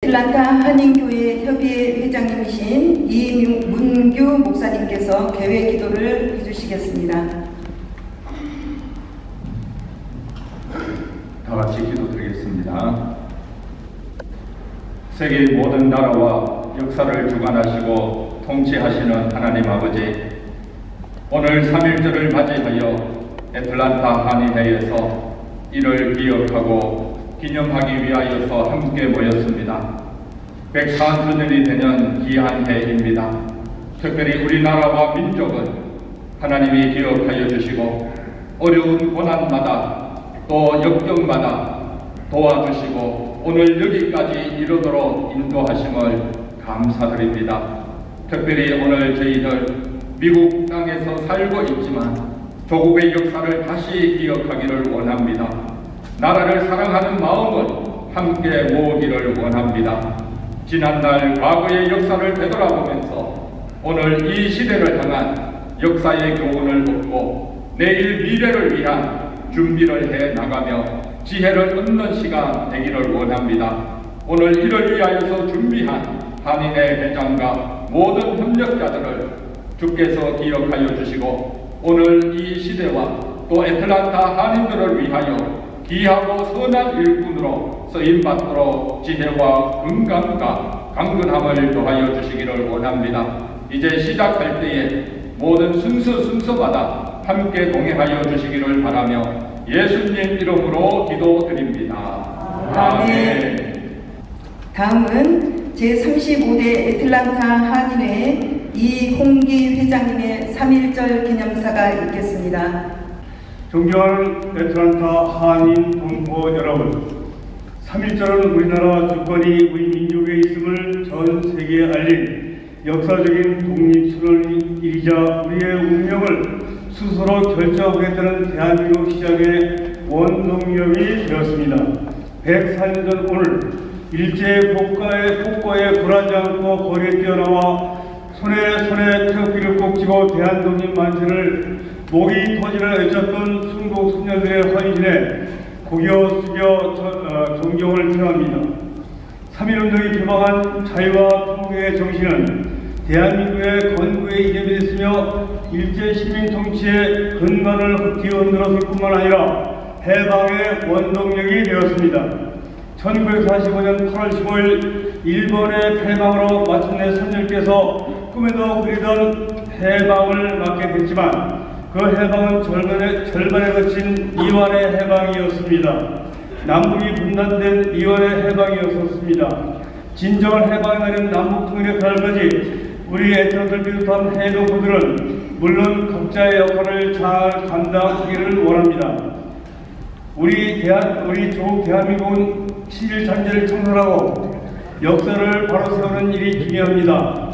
애틀란타 한인교회 협의회 회장님이신 이문규 목사님께서 개회 기도를 해주시겠습니다. 다 같이 기도드리겠습니다. 세계 모든 나라와 역사를 주관하시고 통치하시는 하나님 아버지, 오늘 3.1절을 맞이하여 애틀란타 한인회에서 이를 기억하고 기념하기 위하여서 함께 모였습니다. 140년이 되는 귀한 해입니다. 특별히 우리나라와 민족은 하나님이 기억하여 주시고 어려운 고난마다 또 역경마다 도와주시고 오늘 여기까지 이르도록 인도하심을 감사드립니다. 특별히 오늘 저희들 미국 땅에서 살고 있지만 조국의 역사를 다시 기억하기를 원합니다. 나라를 사랑하는 마음을 함께 모으기를 원합니다. 지난날 과거의 역사를 되돌아보면서 오늘 이 시대를 향한 역사의 교훈을 얻고 내일 미래를 위한 준비를 해 나가며 지혜를 얻는 시간 되기를 원합니다. 오늘 이를 위하여서 준비한 한인회 회장과 모든 협력자들을 주께서 기억하여 주시고 오늘 이 시대와 또 애틀란타 한인들을 위하여 귀하고 선한 일꾼으로 쓰임받도록 지혜와 건강과 강건함을 더하여 주시기를 원합니다. 이제 시작할 때에 모든 순서마다 함께 동행하여 주시기를 바라며 예수님 이름으로 기도드립니다. 아멘. 다음은 제35대 애틀란타 한인회 이홍기 회장님의 3.1절 기념사가 있겠습니다. 존경하는 애틀란타 한인 동포 여러분, 3.1절은 우리나라 주권이 우리 민족에 있음을 전 세계에 알린 역사적인 독립선언일이자 우리의 운명을 스스로 결정하겠다는 대한민국 시작의 원동력이 되었습니다. 104년 전 오늘 일제의 폭거에 굴하지 않고 거리에 뛰어나와 손에 태극기를 꼭 쥐고 대한독립 만세를 목이 터지라 외쳤던 순국 소녀들의 헌신에 고개 숙여 존경을 표합니다. 3.1운동이 표방한 자유와 통일의 정신은 대한민국의 건국에 이점이 됐으며 일제 시민 통치의 근간을 뒤흔들었을 뿐만 아니라 해방의 원동력이 되었습니다. 1945년 8월 15일 일본의 패망으로 마침내 선열께서 꿈에도 그리던 해방을 맞게 됐지만 그 해방은 절반에 그친 이완의 해방이었습니다. 남북이 분단된 이완의 해방이었습니다. 진정한 해방이 아닌 남북통일의 그날까지 우리 애틀란타를 비롯한 해동포들은 물론 각자의 역할을 잘 감당하기를 원합니다. 우리 조국 대한민국은 7.1 잔재를 청산하고 역사를 바로 세우는 일이 중요합니다.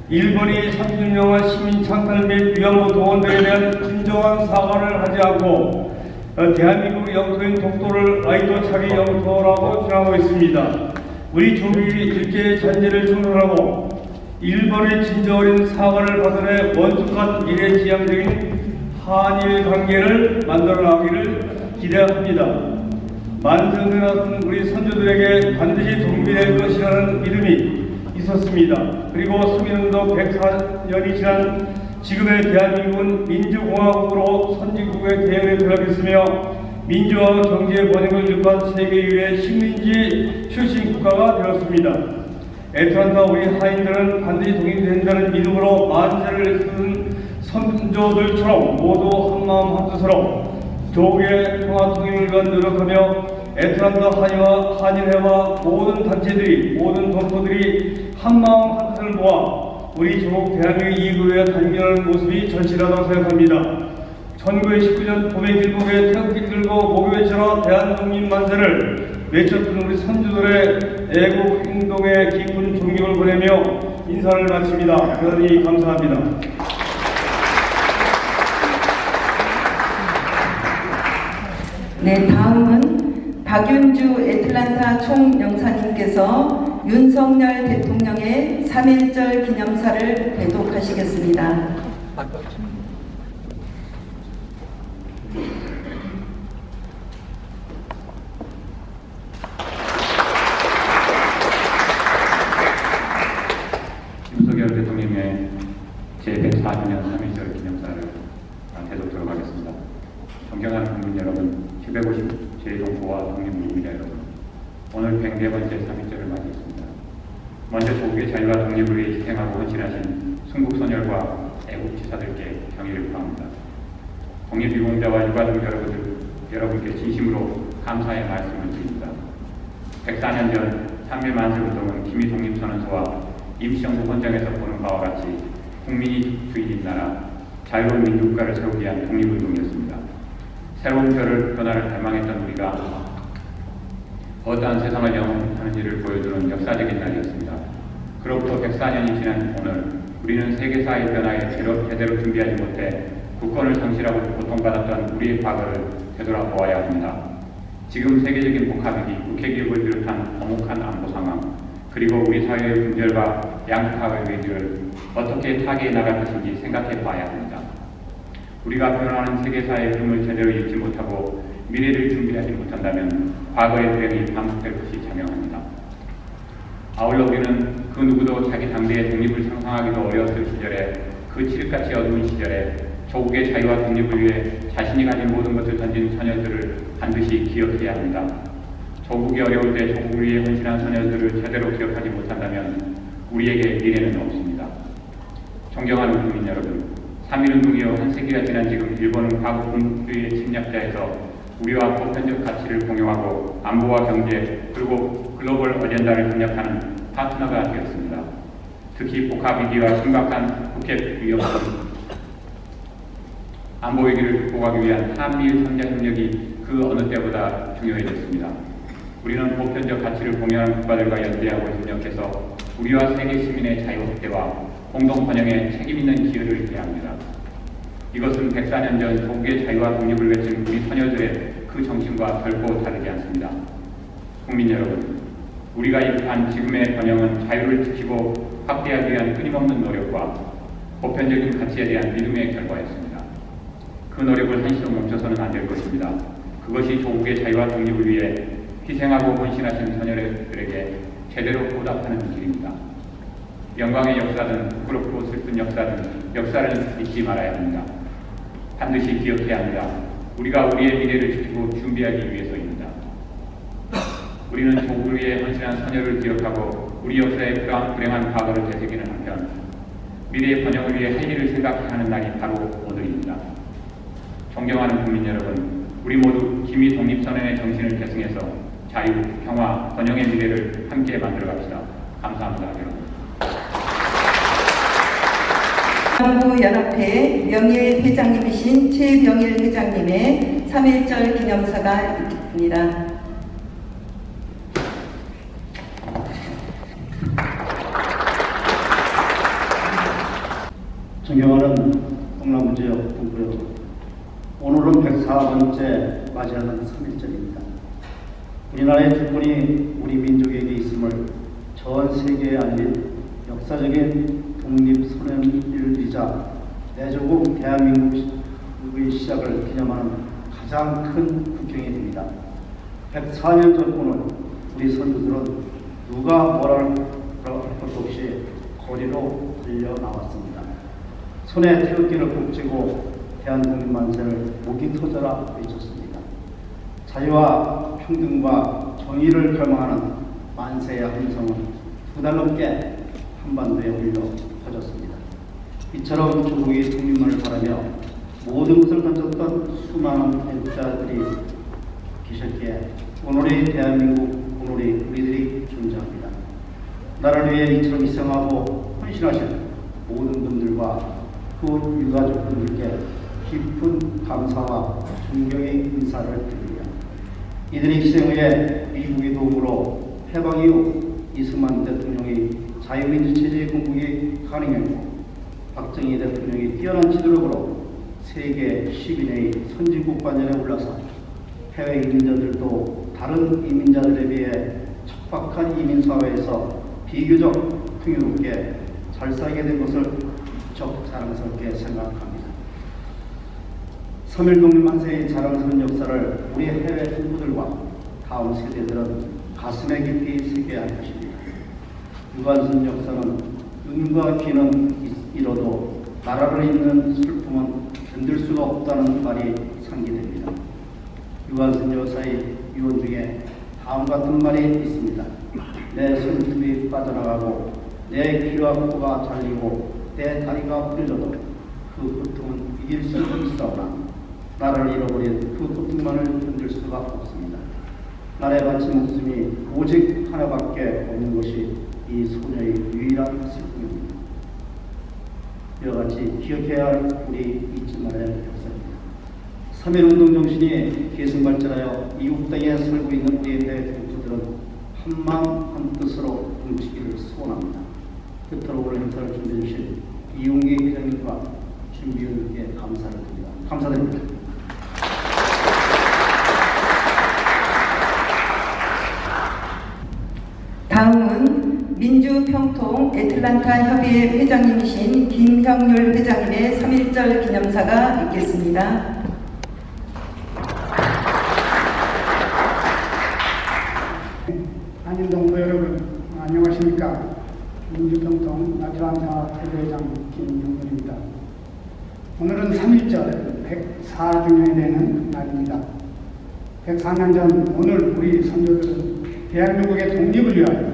일본이 30년간 시민 창탈 및 위안부 동원들에 대한 진정한 사과를 하지 않고 대한민국 영토인 독도를 아직도 자기 영토라고 주장하고 있습니다. 우리 조국이 일제의 잔재를 청산하고 일본의 진정 어린 사과를 받아내 원숙한 미래지향적인 한일 관계를 만들어 나가기를 기대합니다. 만성되는 우리 선조들에게 반드시 도움이 될 것이라는 믿음이 있었습니다. 그리고 3.1운동 104년이 지난 지금의 대한민국은 민주공화국으로 선진국의 대열에 들어가겠으며 민주화 경제 번영을 이룩한 세계 유일의 식민지 출신 국가가 되었습니다. 애틀란타 우리 하인들은 반드시 독립된다는 믿음으로 만세를 쓰는 선조들처럼 모두 한마음 한뜻으로 조국의 평화 통일을 위한 노력하며 애틀란타 한인회와 모든 단체들이 모든 동포들이 한마음 한뜻을 모아 우리 조국 대한민국 이익을 위해 단결하는 모습이 절실하다고 생각합니다. 1919년 봄의 길목에 태극기 들고 목이 외쳐라 대한독립 만세를 외쳤던 우리 선조들의 애국 행동에 깊은 존경을 보내며 인사를 마칩니다. 대단히 감사합니다. 네, 다음은 박윤주 애틀란타 총영사님께서 윤석열 대통령의 3.1절 기념사를 대독하시겠습니다. 존경하는 국민 여러분, 750 제 동포와 독립운동자 여러분, 오늘 104번째 3.1절을 맞이했습니다. 먼저 조국의 자유와 독립을 위해 희생하고 헌신하신 순국선열과 애국지사들께 경의를 표합니다. 독립유공자와 유가족 여러분께 진심으로 감사의 말씀을 드립니다. 104년 전 3.1 만세운동은 기미 독립선언서와 임시정부 헌정에서 보는 바와 같이 국민이 주인인 나라, 자유로운 민주국가를 세우기 위한 독립운동이었습니다. 새로운 변화를 갈망했던 우리가 어떠한 세상을 영원하는지를 보여주는 역사적인 날이었습니다. 그로부터 104년이 지난 오늘, 우리는 세계사의 변화에 제대로 준비하지 못해 국권을 상실하고 고통받았던 우리의 과거를 되돌아보아야 합니다. 지금 세계적인 복합위기, 국회기록을 비롯한 엄혹한 안보 상황, 그리고 우리 사회의 분절과 양극화의 위기를 어떻게 타개해 나갈 것인지 생각해 봐야 합니다. 우리가 변화하는 세계사의 흐름을 제대로 읽지 못하고 미래를 준비하지 못한다면 과거의 불행이 반복될 것이 자명합니다. 아울러 우리는 그 누구도 자기 당대의 독립을 상상하기도 어려웠을 시절에, 그 칠흑같이 어두운 시절에 조국의 자유와 독립을 위해 자신이 가진 모든 것을 던진 선열들을 반드시 기억해야 합니다. 조국이 어려울 때 조국을 위해 헌신한 선열들을 제대로 기억하지 못한다면 우리에게 미래는 없습니다. 존경하는 국민 여러분, 3.1운동이여 한 세기가 지난 지금 일본은 과거 군주의 침략자에서 우리와 보편적 가치를 공유하고 안보와 경제 그리고 글로벌 어젠다를 협력하는 파트너가 되었습니다. 특히 복합위기와 심각한 국회 위협성 안보 위기를 극복하기 위한 한미일 3자 협력이 그 어느 때보다 중요해졌습니다. 우리는 보편적 가치를 공유하는 국가들과 연대하고 협력해서 우리와 세계 시민의 자유 확대와 공동 번영에 책임있는 기여를 해야 합니다. 이것은 104년 전 조국의 자유와 독립을 외친 우리 선열들의 그 정신과 결코 다르지 않습니다. 국민 여러분, 우리가 입한 지금의 번영은 자유를 지키고 확대하기 위한 끊임없는 노력과 보편적인 가치에 대한 믿음의 결과였습니다. 그 노력을 한시도 멈춰서는 안 될 것입니다. 그것이 조국의 자유와 독립을 위해 희생하고 헌신하신 선열들에게 제대로 보답하는 길입니다. 영광의 역사든 부끄럽고 슬픈 역사든 역사를 잊지 말아야 합니다. 반드시 기억해야 합니다. 우리가 우리의 미래를 지키고 준비하기 위해서입니다. 우리는 조국을 위해 헌신한 선열을 기억하고 우리 역사의 불행한 과거를 되새기는 한편 미래의 번영을 위해 할 일을 생각해야 하는 날이 바로 오늘입니다. 존경하는 국민 여러분, 우리 모두 기미 독립선언의 정신을 계승해서 자유, 평화, 번영의 미래를 함께 만들어갑시다. 감사합니다, 여러분. 한국연합회 명예회장님이신 최병일 회장님의 3.1절 기념사가 있습니다. 존경하는 동남부 지역 동포 여러분, 오늘은 104번째 맞이하는 3.1절입니다. 우리나라의 주권이 우리 민족에게 있음을 전 세계에 알린 역사적인 독립선언일이자 내조국 대한민국의 시작을 기념하는 가장 큰 국경이 됩니다. 104년 전부는 우리 선조들은 누가 뭐라 할 것도 없이 거리로 달려 나왔습니다. 손에 태극기를 꼭 쥐고 대한독립만세를 목이 터져라 외쳤습니다. 자유와 평등과 정의를 갈망하는 만세의 함성은 두 달 넘게 한반도에 울려 퍼졌습니다. 이처럼 조국의 독립만을 바라며 모든 것을 던졌던 수많은 애국자들이 계셨기에 오늘의 대한민국, 오늘의 우리들이 존재합니다. 나라를 위해 이처럼 희생하고 헌신하신 모든 분들과 그 유가족분들께 깊은 감사와 존경의 인사를 드립니다. 이들의 희생에 의해 미국의 도움으로 해방 이후 이승만 대통령의 자유민주체제의 건국이 가능했고 박정희 대통령이 뛰어난 지도력으로 세계 10인의 선진국 반열에 올라서 해외 이민자들도 다른 이민자들에 비해 척박한 이민사회에서 비교적 풍요롭게 잘 살게 된 것을 무척 자랑스럽게 생각합니다. 3.1 독립만세의 자랑스러운 역사를 우리 해외 동포들과 다음 세대들은 가슴에 깊이 새겨야 할 것입니다. 유관순 역사는 눈과 귀는 잃어도 나라를 잇는 슬픔은 견딜 수가 없다는 말이 상기됩니다. 유관순 여사의 유언 중에 다음 같은 말이 있습니다. 내 손톱이 빠져나가고 내 귀와 코가 잘리고 내 다리가 부러져도 그 고통은 이길 수 있사오나 나를 잃어버린 그 고통만을 견딜 수가 없습니다. 나의 바친 목숨이 오직 하나밖에 없는 것이 이 소녀의 유일한 슬픔입니다. 이와 같이 기억해야 할 우리 잊지 말아야 할 역사입니다. 3.1운동 정신이 계승발전하여 이웃 땅에 살고 있는 우리의 동포들은 한마음 한뜻으로 뭉치기를 소원합니다. 끝으로 오늘 행사를 준비해 주신 이용기 회장님과 준비위원께 감사를 드립니다. 감사드립니다. 다음은 민주평통 애틀란타 협의회 회장님이신 김형률 회장님의 3.1절 기념사가 있겠습니다. 한인 동포 여러분, 안녕하십니까? 민주평통 애틀란타 협의회장 김형률입니다. 오늘은 3.1절 104주년이 되는 날입니다. 104년 전 오늘 우리 선조들은 대한민국의 독립을 위하여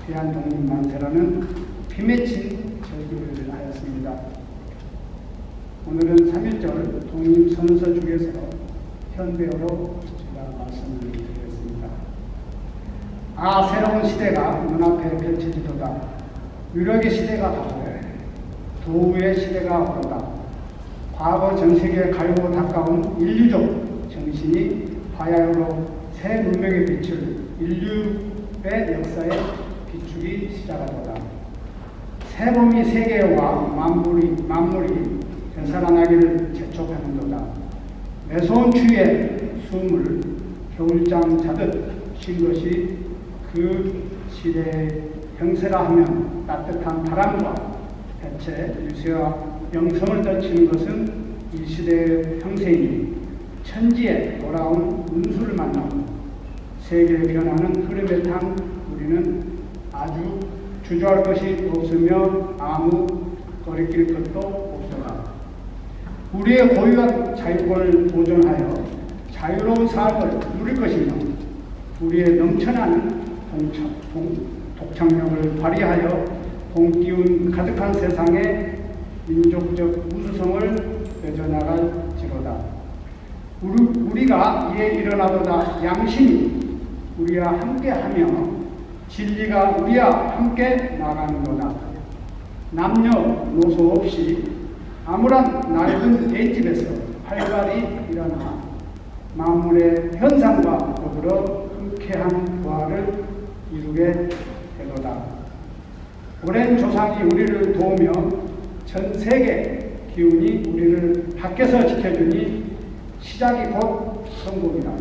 대한독립만세라는 피맺힌 절기를 하였습니다. 오늘은 3.1절 독립선서 중에서 현배어로 제가 말씀을 드리겠습니다. 새로운 시대가 눈앞에 펼쳐지도다. 유력의 시대가 다르되 도우의 시대가 오로다. 과거 전세계에 갈고 닦아온 인류적 정신이 화야로 새 문명의 빛을 인류의 역사에 비추기 시작하도다. 새 봄이 세계와 만물이 되살아나기를 재촉하는도다. 매서운 추위에 숨을 겨울잠 자듯 쉰 것이 그 시대의 형세라 하면 따뜻한 바람과 해체, 유세와 영성을 떨치는 것은 이 시대의 형세이니 천지에 돌아온 운수를 만나고 세계의 변화는 흐름에 탄 우리는 아주 주저할 것이 없으며 아무 거리낄 것도 없도다. 우리의 고유한 자유권을 보존하여 자유로운 삶을 누릴 것이며 우리의 넘쳐나는 독창력을 발휘하여 공기운 가득한 세상에 민족적 우수성을 맺어나갈지로다. 우리가 이에 일어나도다 양심이 우리와 함께하며 진리가 우리와 함께 나가는도다. 남녀노소 없이 아무런 낡은 옛집에서 활발히 일어나 만물의 현상과 더불어 흔쾌한 부활을 이루게 되도다. 오랜 조상이 우리를 도우며 전 세계 기운이 우리를 밖에서 지켜주니 시작이 곧 성공이다.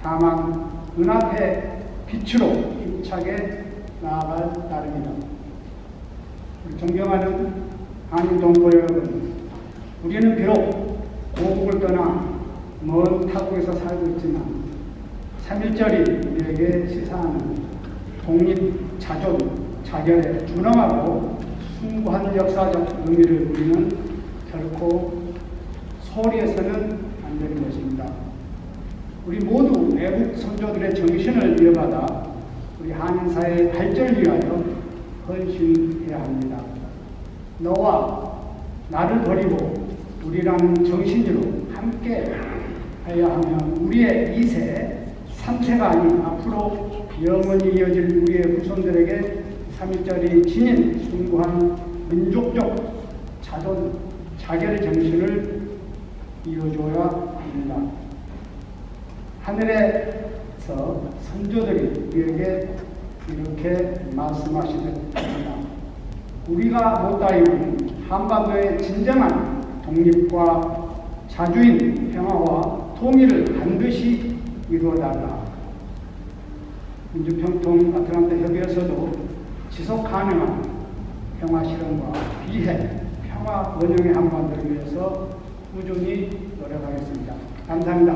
다만 눈앞에 빛으로 힘차게 나아갈 따름이다. 존경하는 한인 동포 여러분, 우리는 비록 고국을 떠나 먼 타국에서 살고 있지만 3.1절이 우리에게 시사하는 독립, 자존, 자결에 준엄하고 숭고한 역사적 의미를 우리는 결코 소홀히 해서는 안 되는 것입니다. 우리 모두 애국 선조들의 정신을 이어받아 우리 한인사회의 발전을 위하여 헌신해야 합니다. 너와 나를 버리고 우리라는 정신으로 함께 해야 하면 우리의 2세, 3세가 아닌 앞으로 영원히 이어질 우리의 후손들에게 3.1절이 지닌 숭고한 민족적 자존, 자결의 정신을 이어줘야 합니다. 하늘에서 선조들이 우리에게 이렇게 말씀하시습니다. 우리가 못다 이룬 한반도의 진정한 독립과 자주인 평화와 통일을 반드시 이루어달라. 민주평통 애틀란타 협의회에서도 지속 가능한 평화 실현과 비핵, 평화 원형의 한반도를 위해서 꾸준히 노력하겠습니다. 감사합니다.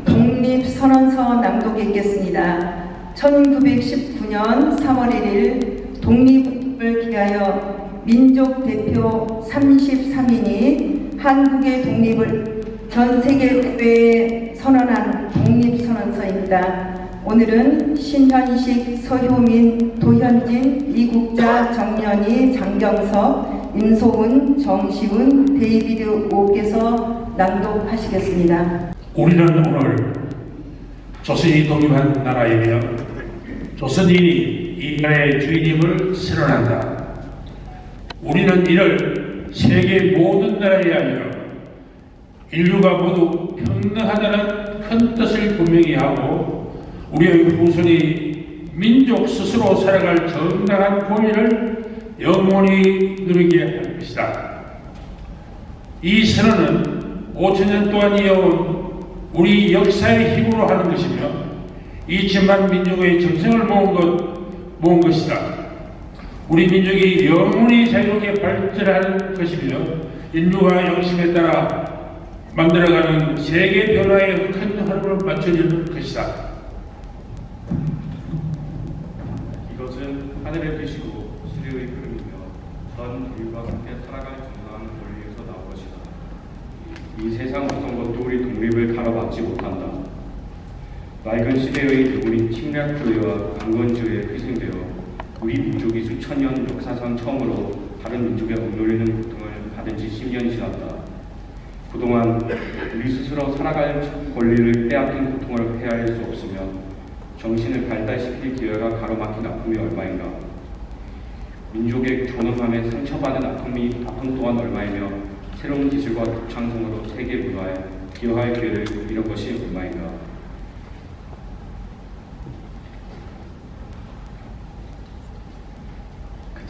독립선언서 낭독이 있겠습니다. 1919년 3월 1일 독립 독립을 기하여 민족 대표 33인이 한국의 독립을 전 세계 대회에 선언한 독립선언서입니다. 오늘은 신현식, 서효민, 도현진, 이국자, 정연희, 장경석, 임소은, 정시훈, 데이비드 오께서 낭독하시겠습니다. 우리는 오늘 조선이 독립한 나라이며 조선인이 이 나라의 주인임을 선언한다. 우리는 이를 세계 모든 나라에 알려 인류가 모두 평등하다는 큰 뜻을 분명히 하고 우리의 후손이 민족 스스로 살아갈 정당한 권리를 영원히 누리게 할 것이다. 이 선언은 5000년 동안 이어온 우리 역사의 힘으로 하는 것이며 2000만 민족의 정성을 모은 것이다. 우리 민족이 영원히 자유롭게 발전하는 것이며 인류와 영심에 따라 만들어가는 세계 변화에 큰 활을 맞춰주는 것이다. 이것은 하늘의 뜻이고 수리의 흐름이며 전 인류가 함께 살아갈 정당한 권리에서 나온 것이다. 이 세상 어떤 것도 우리 독립을 가로막지 못한다. 낡은 시대의 대군이 침략주의와 강건주의에 희생되어 우리 민족이 수천 년 역사상 처음으로 다른 민족에 억누르는 고통을 받은 지 10년이 지났다. 그동안 우리 스스로 살아갈 권리를 빼앗긴 고통을 헤아릴 수 없으며 정신을 발달시킬 기회가 가로막힌 아픔이 얼마인가. 민족의 존엄함에 상처받은 아픔 또한 얼마이며 새로운 기술과 독창성으로 세계 문화에 기여할 기회를 잃은 것이 얼마인가.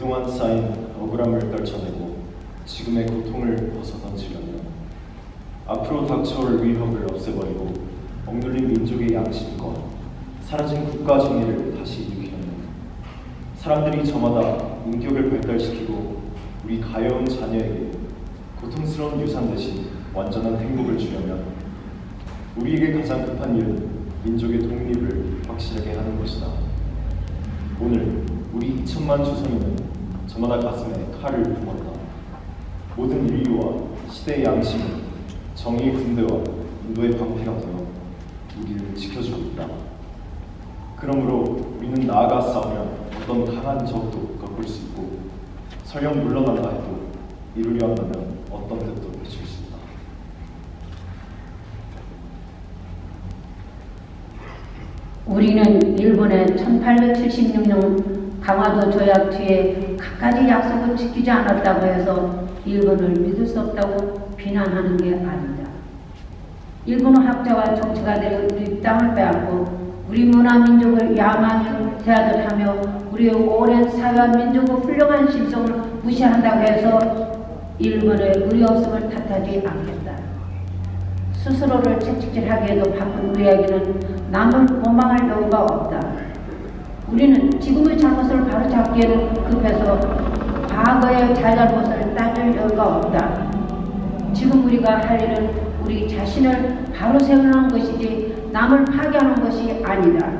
그동안 쌓인 억울함을 떨쳐내고 지금의 고통을 벗어던지려면 앞으로 닥쳐올 위협을 없애버리고 억눌린 민족의 양심과 사라진 국가 정의를 다시 일으키려면 사람들이 저마다 인격을 발달시키고 우리 가여운 자녀에게 고통스러운 유산 대신 완전한 행복을 주려면 우리에게 가장 급한 일은 민족의 독립을 확실하게 하는 것이다. 오늘 우리 2000만 조선인은 저마다 가슴에 칼을 품었다. 모든 인류와 시대의 양심은 정의의 군대와 인도의 방패가 되어 우리를 지켜주고 있다. 그러므로 우리는 나아가 싸우면 어떤 강한 적도 꺾을 수 있고 설령 물러난다 해도 이루려 한다면 어떤 뜻도 펼칠 수 있다. 우리는 일본의 1876년 강화도 조약 뒤에 갖가지 약속을 지키지 않았다고 해서 일본을 믿을 수 없다고 비난하는 게 아니다. 일본은 학자와 정치가들이 우리 땅을 빼앗고 우리 문화 민족을 야만을 대하듯하며 우리의 오랜 사회와 민족의 훌륭한 심성을 무시한다고 해서 일본의 우리 없음을 탓하지 않겠다. 스스로를 채찍질하기에도 바쁜 우리에게는 남을 원망할 여유가 없다. 우리는 지금의 잘못을 바로잡기에는 급해서 과거의 잘잘못을 따질 여유가 없다. 지금 우리가 할 일은 우리 자신을 바로 세우는 것이지 남을 파괴하는 것이 아니다.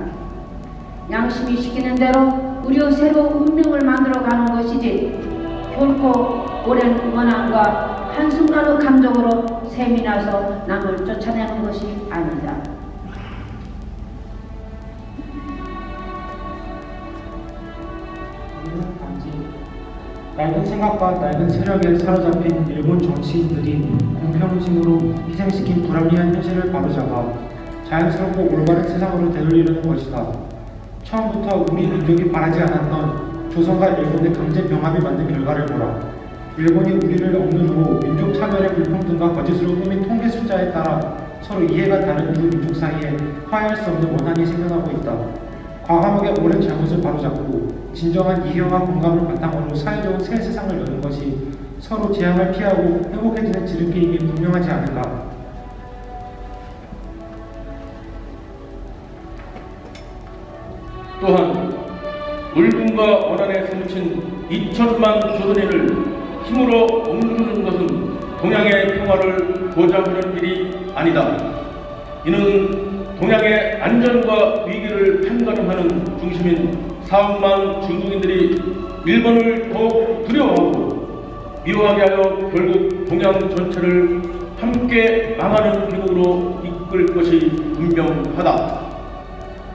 양심이 시키는 대로 우리의 새로운 운명을 만들어가는 것이지 결코 오랜 원함과 한순간의 감정으로 셈이 나서 남을 쫓아내는 것이 아니다. 낡은 생각과 낡은 세력에 사로잡힌 일본 정치인들이 공평심으로 희생시킨 불합리한 현실을 바로잡아 자연스럽고 올바른 세상으로 되돌리려는 것이다. 처음부터 우리 민족이 바라지 않았던 조선과 일본의 강제 병합이 만든 결과를 보라. 일본이 우리를 억누르고 민족 차별의 불평등과 거짓으로 꾸민 통계 숫자에 따라 서로 이해가 다른 두 민족 사이에 화해할 수 없는 원한이 생겨나고 있다. 과감하게 오랜 잘못을 바로잡고 진정한 이해와 공감을 바탕으로 사회적 새 세상을 여는 것이 서로 재앙을 피하고 행복해지는 지름길임이 분명하지 않은가. 또한 울분과 원한에 사무친 2000만 조선인을 힘으로 억누르는 것은 동양의 평화를 보장하는 일이 아니다. 이는 동양의 안전과 위기를 판가름하는 중심인 4억만 중국인들이 일본을 더욱 두려워하고 미워하게 하여 결국 동양 전체를 함께 망하는 길목으로 이끌 것이 분명하다.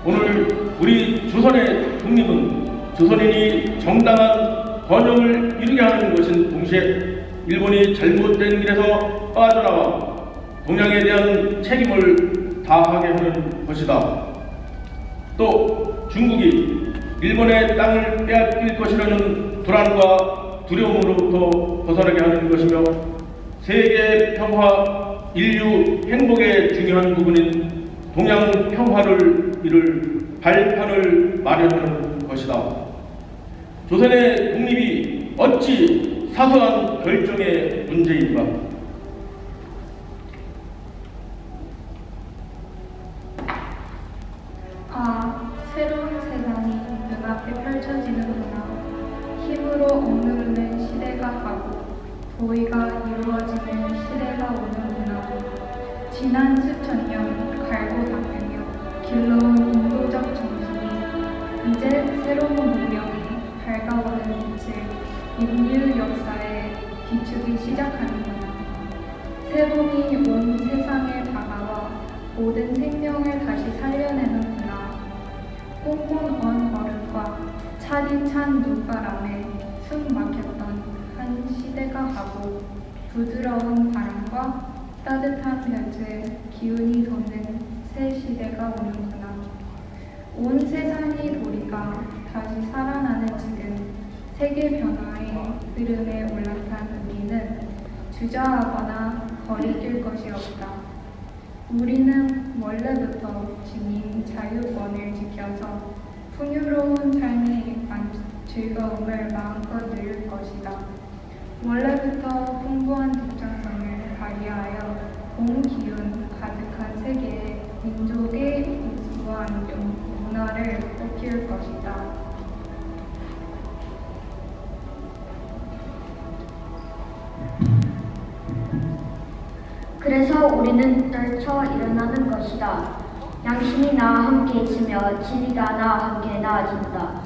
오늘 우리 조선의 독립은 조선인이 정당한 번영을 이루게 하는 것인 동시에 일본이 잘못된 길에서 빠져나와 동양에 대한 책임을 다하게 하는 것이다. 또 중국이 일본의 땅을 빼앗길 것이라는 불안과 두려움으로부터 벗어나게 하는 것이며 세계 평화, 인류 행복의 중요한 부분인 동양 평화를 이룰 발판을 마련하는 것이다. 조선의 독립이 어찌 사소한 결정의 문제인가? 새로운 세상이 눈앞에 펼쳐지는구나. 힘으로 억누르는 시대가 가고 도의가 이루어지는 시대가 오는구나. 지난 수천 년 갈고 닦으며 길러온 인도적 정신이 이제 새로운 문명이 밝아오는 빛을 인류 역사에 비추기 시작하는구나. 새봄이 온 세상에 다가와 모든 생명을 다시 살려내는구나. 꽁꽁 언 얼음과 차디찬 눈바람에 숨 막혔던 한 시대가 가고 부드러운 바람과 따뜻한 별의 기운이 도는 새 시대가 오는구나. 온 세상이 도리가 다시 살아나는 지금 세계 변화의 흐름에 올라탄 우리는 주저하거나 거리낄 것이 없다. 우리는 원래부터 주님 자유권을 지켜서 풍요로운 삶의 즐거움을 마음껏 누릴 것이다. 원래부터 풍부한 독창성을 발휘하여 봄 기운 가득한 세계에 민족의 우수한 문화를 꽃피울 것이다. 그래서 우리는 떨쳐 일어나는 것이다. 양심이 나와 함께 있으며 진리가 나와 함께 나아진다.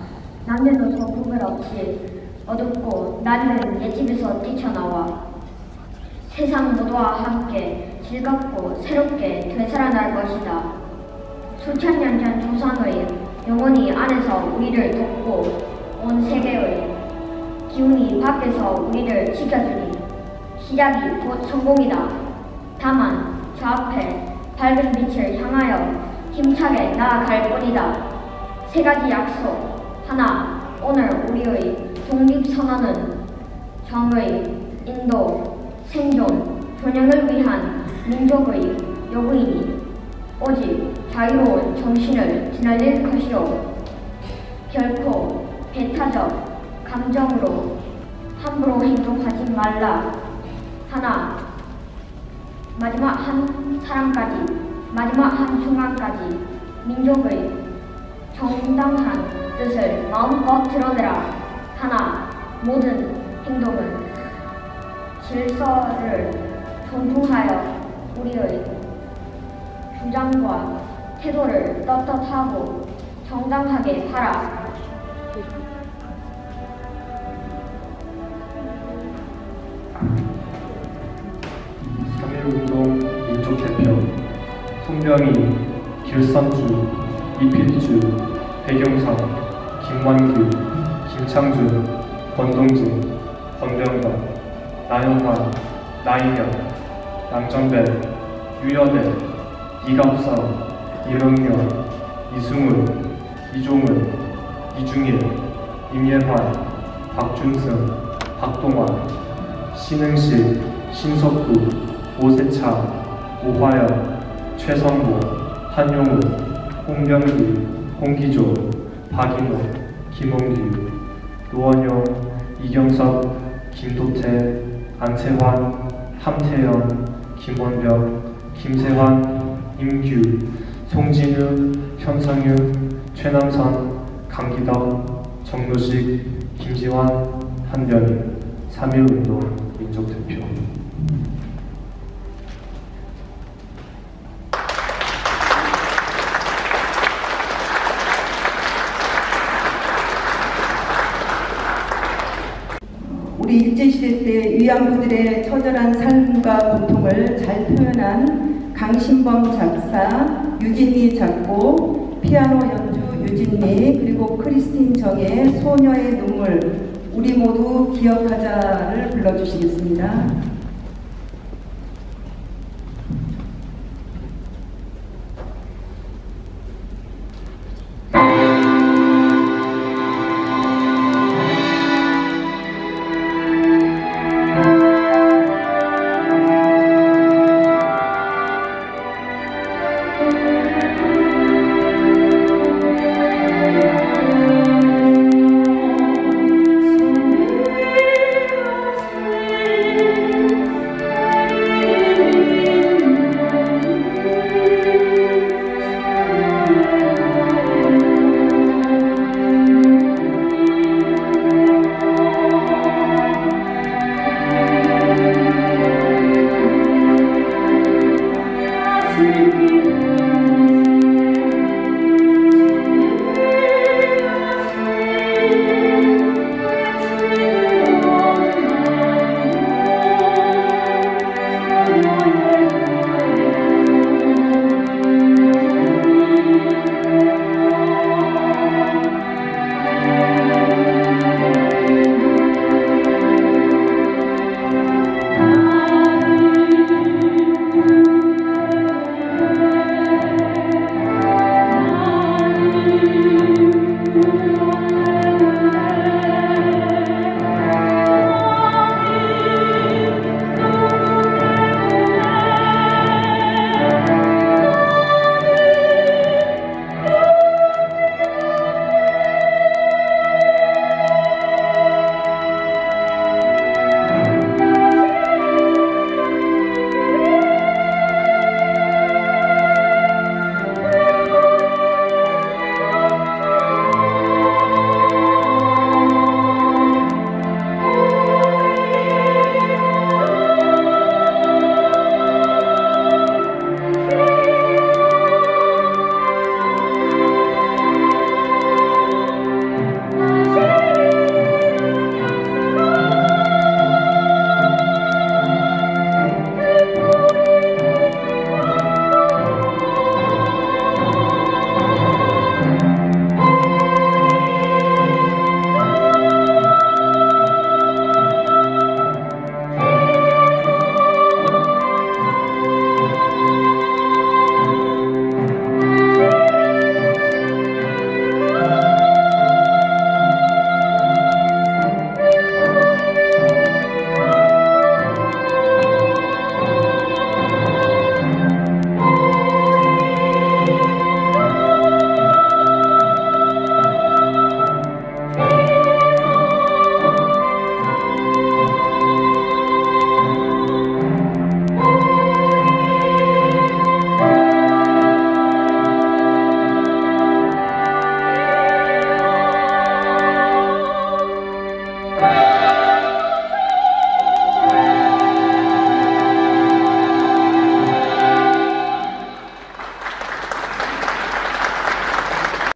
남녀노소 구분 없이 어둡고 낮은 옛집에서 뛰쳐나와 세상 모두와 함께 즐겁고 새롭게 되살아날 것이다. 수천 년 전 조선의 영혼이 안에서 우리를 돕고 온 세계의 기운이 밖에서 우리를 지켜주니 시작이 곧 성공이다. 다만 저 앞에 밝은 빛을 향하여 힘차게 나아갈 뿐이다. 세 가지 약속. 하나, 오늘 우리의 독립선언은 정의, 인도, 생존, 번영을 위한 민족의 요구이니 오직 자유로운 정신을 지날릴 것이요 결코 배타적 감정으로 함부로 행동하지 말라. 하나, 마지막 한 사람까지, 마지막 한 순간까지 민족의 정당한 뜻을 마음껏 드러내라. 하나, 모든 행동은 질서를 존중하여 우리의 주장과 태도를 떳떳하고 정당하게 하라. 운동 민족대표 송병희, 길선주, 이필주, 배경선, 김완규, 김창준, 권동진, 권병건, 나영환, 나인혁, 양정배, 유여대, 이갑선, 이릉열, 이승훈, 이종은, 이중일, 임예환, 박준승, 박동환, 신흥실, 신석구, 오세창, 오화연, 최성모, 한용우, 홍병기, 홍기조, 박인호, 김홍규, 노원용, 이경섭, 김도태, 안채환, 함태현, 김원병, 김세환, 임규, 송진우, 현성유, 최남선, 강기덕, 정노식, 김지환, 한변희, 3.1운동 민족대표. 우리 일제시대 때 위안부들의 처절한 삶과 고통을 잘 표현한 강신범 작사, 유진리 작곡, 피아노 연주 유진리, 그리고 크리스틴 정의 소녀의 눈물, 우리 모두 기억하자를 불러주시겠습니다.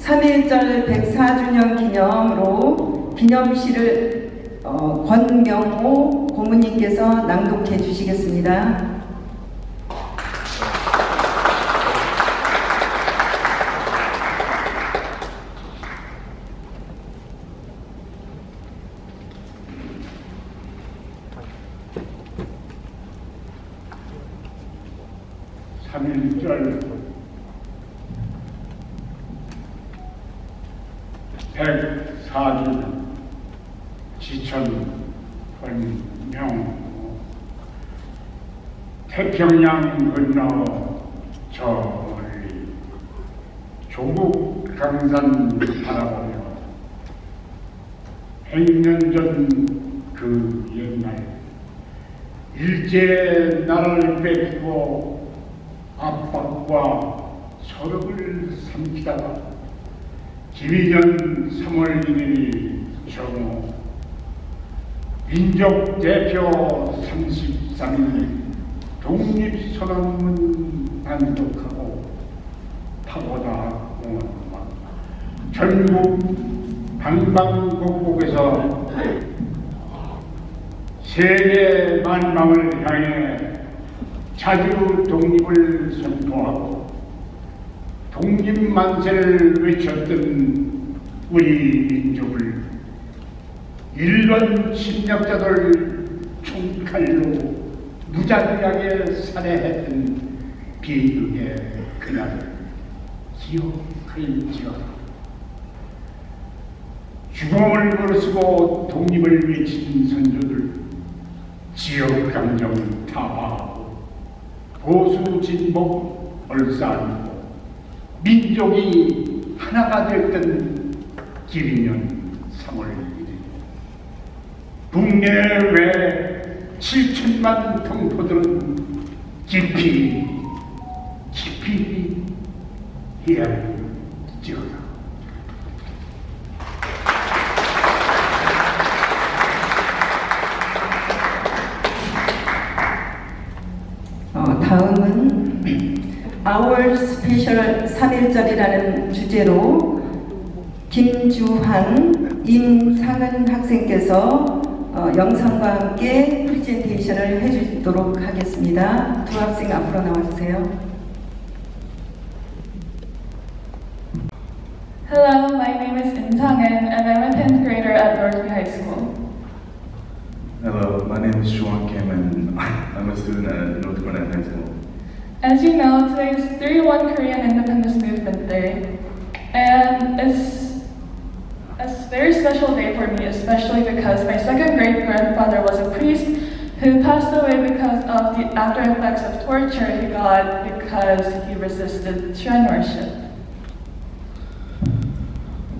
(3.1절) 104주년 기념으로 기념시를 권명호 고문님께서 낭독해 주시겠습니다. (3.1절) 104주년 지천 권명호 태평양 건너 저 멀리 조국 강산 바라보며 100년 전 그 옛날 일제 나라를 뺏기고 압박과 서름을 삼키다가 김인현 3월 1일이 정오 민족 대표 33일 독립선언문 단독하고 파고다 공원과 전국 방방곡곡에서 세계 만방을 향해 자주 독립을 선포하고 독립만세를 외쳤던 우리 민족을 일본 침략자들 총칼로 무자비하게 살해했던 비극의 그날을 기억할지어다. 죽음을 무릅쓰고 독립을 외친 선조들, 지역감정 타파하고 보수 진보 얼싸안고 민족이 하나가 됐던 기리년 3월 1일 국내 외 7천만 동포들은 깊이 헤아릴지어다. 다음은 Our Special 3.1절이라는 주제로 김주환, 임상은 학생께서 영상과 함께 프레젠테이션을 해주도록 하겠습니다. 두 학생 앞으로 나와주세요. Hello, my name is In Sang-in and I'm a 10th grader at Northview High School. Hello, my name is Juan Kim and I'm a student at North Gwinnett High School. As you know, today is 3-1 Korean Independence Movement Day, and it's a very special day for me, especially because my second great-grandfather was a priest who passed away because of the after effects of torture he got because he resisted shrine worship.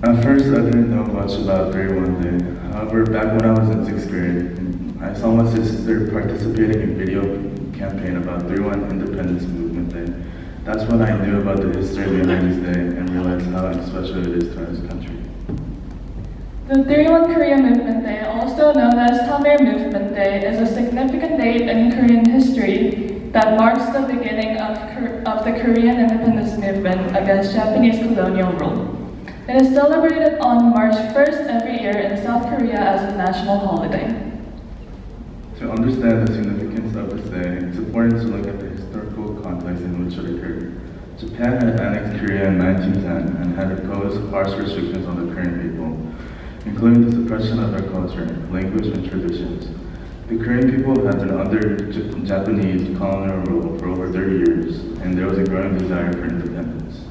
At first, I didn't know much about 3-1 Day. However, back when I was in 6th grade, I saw my sister participating in video campaign about 3-1 Independence Movement Day. That's when I knew about the history behind this day and realized how special it is to our country. The 3-1 Korea Movement Day, also known as Samhae Movement Day, is a significant date in Korean history that marks the beginning of the Korean independence movement against Japanese colonial rule. It is celebrated on March 1st every year in South Korea as a national holiday. To understand the significance of this day, it's important to look at the historical context in which it occurred. Japan had annexed Korea in 1910 and had imposed harsh restrictions on the Korean people, including the suppression of their culture, language, and traditions. The Korean people had been under Japanese colonial rule for over 30 years, and there was a growing desire for independence.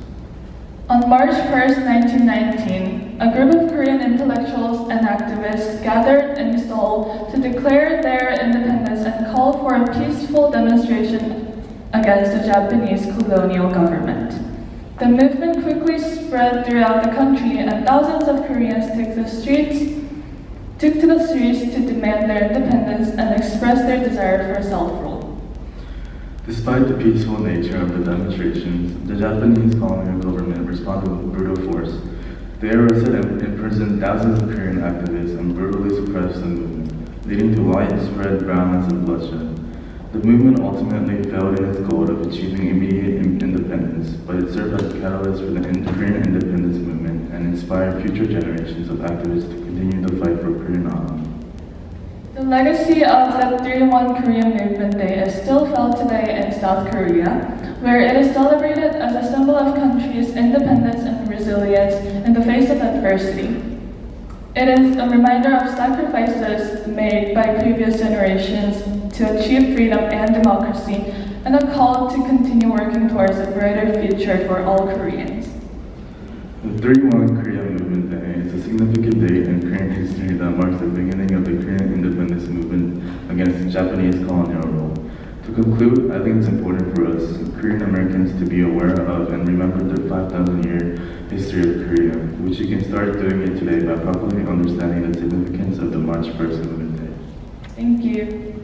On March 1st, 1919, a group of Korean intellectuals and activists gathered in Seoul to declare their independence and call for a peaceful demonstration against the Japanese colonial government. The movement quickly spread throughout the country, and thousands of Koreans took to the streets to demand their independence and express their desire for self-rule. Despite the peaceful nature of the demonstrations, the Japanese colonial government responded with brutal force. They arrested and imprisoned thousands of Korean activists and brutally suppressed the movement, leading to widespread violence and bloodshed. The movement ultimately failed in its goal of achieving immediate independence, but it served as a catalyst for the Korean independence movement and inspired future generations of activists to continue the fight for Korean autonomy. The legacy of the 3-1 Korean Movement Day is still felt today in South Korea, where it is celebrated as a symbol of country's independence and resilience in the face of adversity. It is a reminder of sacrifices made by previous generations to achieve freedom and democracy, and a call to continue working towards a brighter future for all Koreans. The 3-1 Korean Movement Day is a significant date in Korean history that marks the beginning of the Korean independence movement against Japanese colonial rule. To conclude, I think it's important for us, Korean Americans, to be aware of and remember the 5,000-year history of Korea, which you can start doing it today by properly understanding the significance of the March 1st Movement Day. Thank you.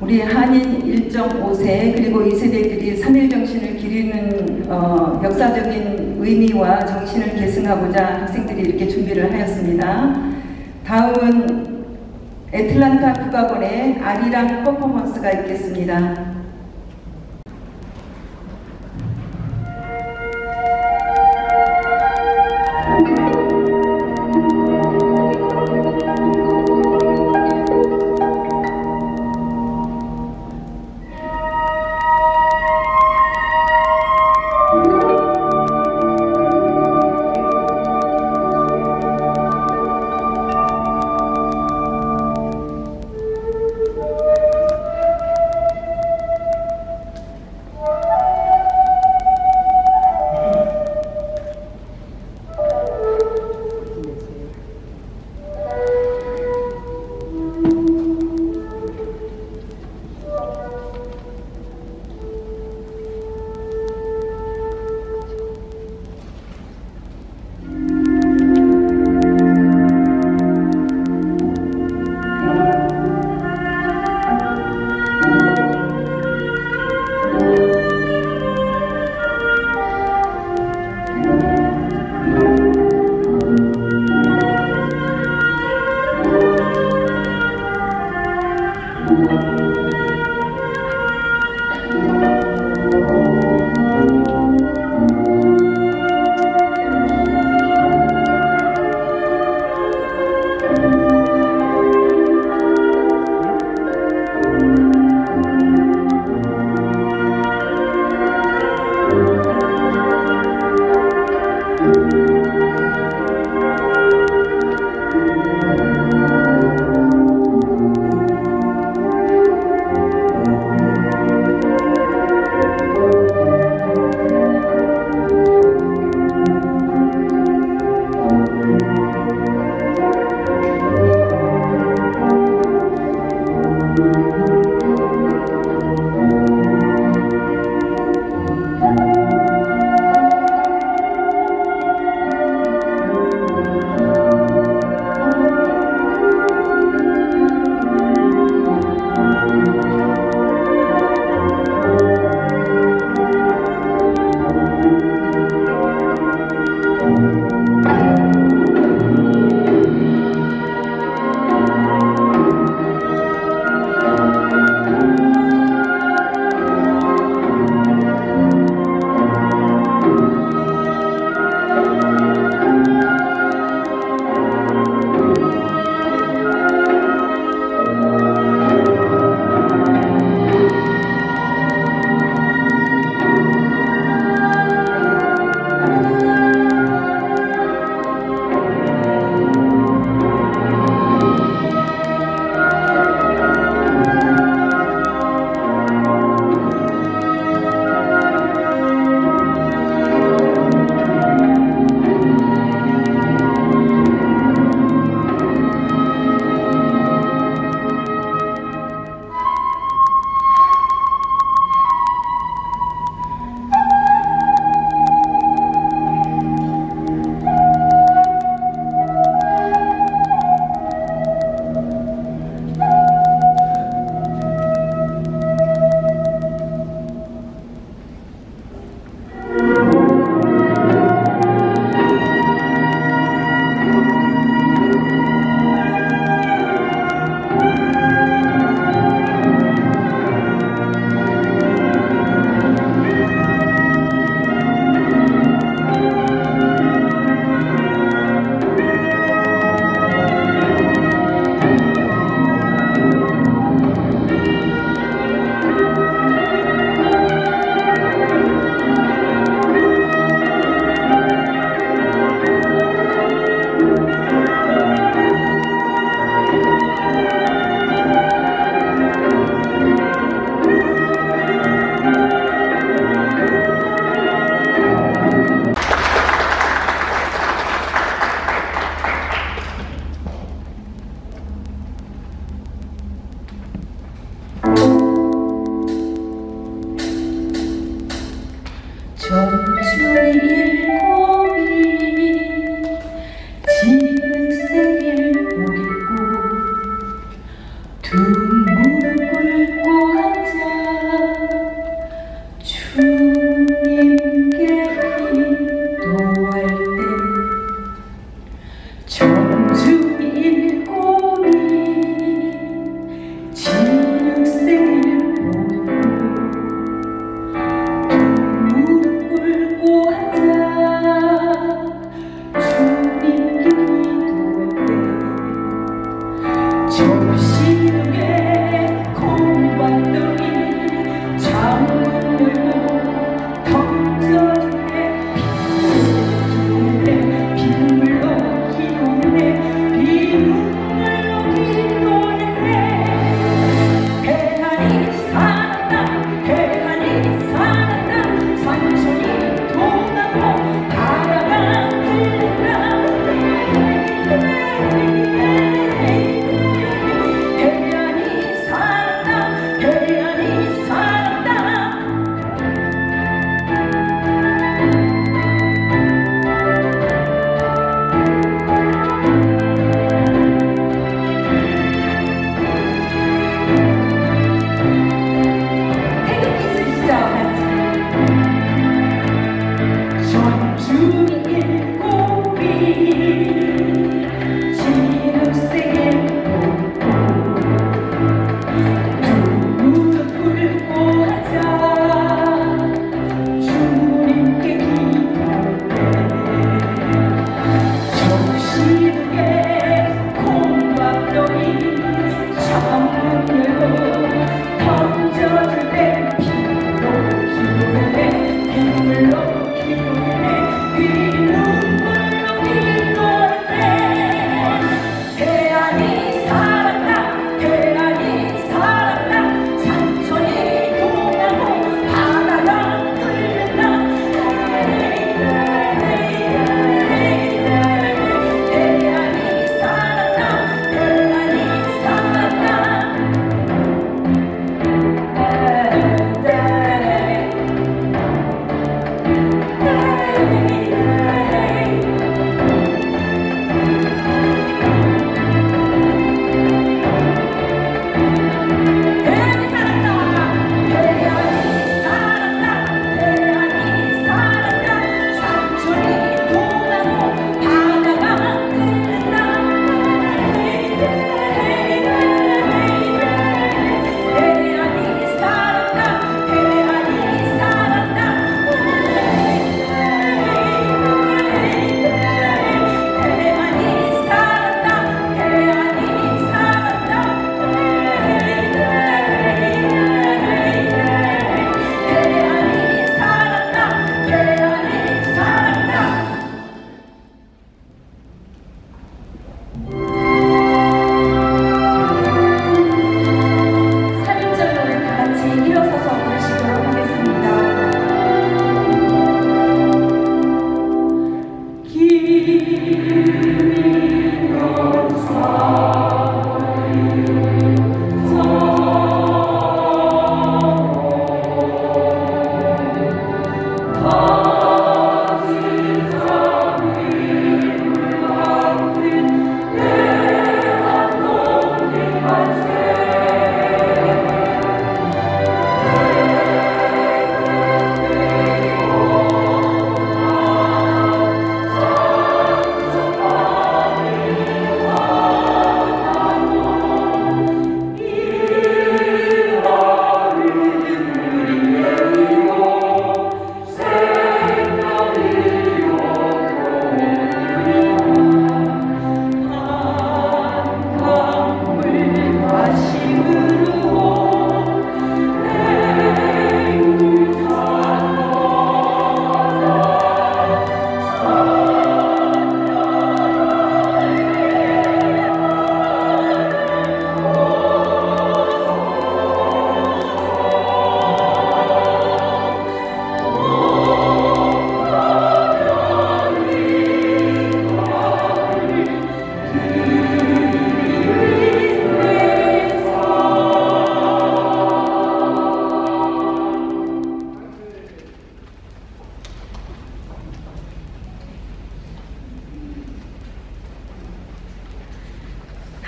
우리 한인 1.5세 그리고 2세대들이 3.1 정신을 기리는 역사적인 의미와 정신을 계승하고자 학생들이 이렇게 준비를 하였습니다. 다음은 애틀란타 국악원의 아리랑 퍼포먼스가 있겠습니다.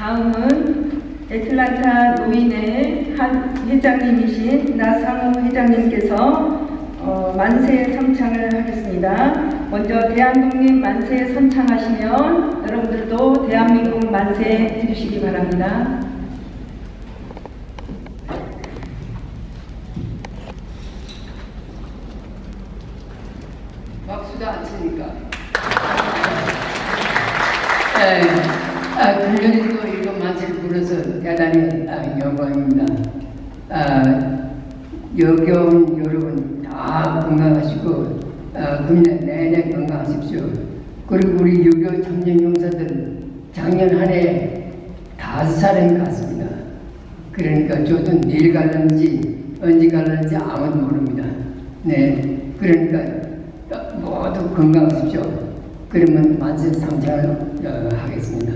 다음은 애틀란타 노인회 한 회장님이신 나상우 회장님께서 만세 선창을 하겠습니다. 먼저 대한독립 만세 선창하시면 여러분들도 대한민국 만세 해주시기 바랍니다. 박수도 안 치니까. 금년에도 이거 만세를 불러서 대단히 영광입니다. 여경 여러분 다 건강하시고 금년 내내 건강하십시오. 그리고 우리 6.25 참전용사들 작년 한 해 5사람 갔습니다. 그러니까 저도 내일 갈는지 언제 갈는지 아무도 모릅니다. 네, 그러니까 모두 건강하십시오. 그러면 만세 상장을 하겠습니다.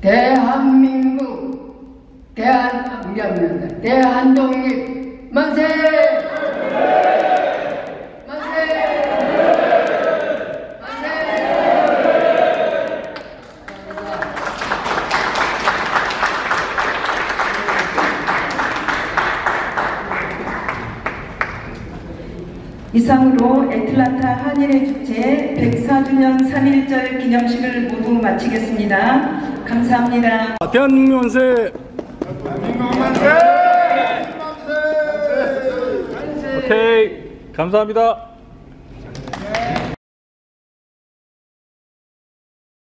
대한민국 대한독립 만세! 이상으로 애틀란타 한일의 축제 104주년 3.1절 기념식을 모두 마치겠습니다. 감사합니다. 대한민국 만세! 오케이, 감사합니다.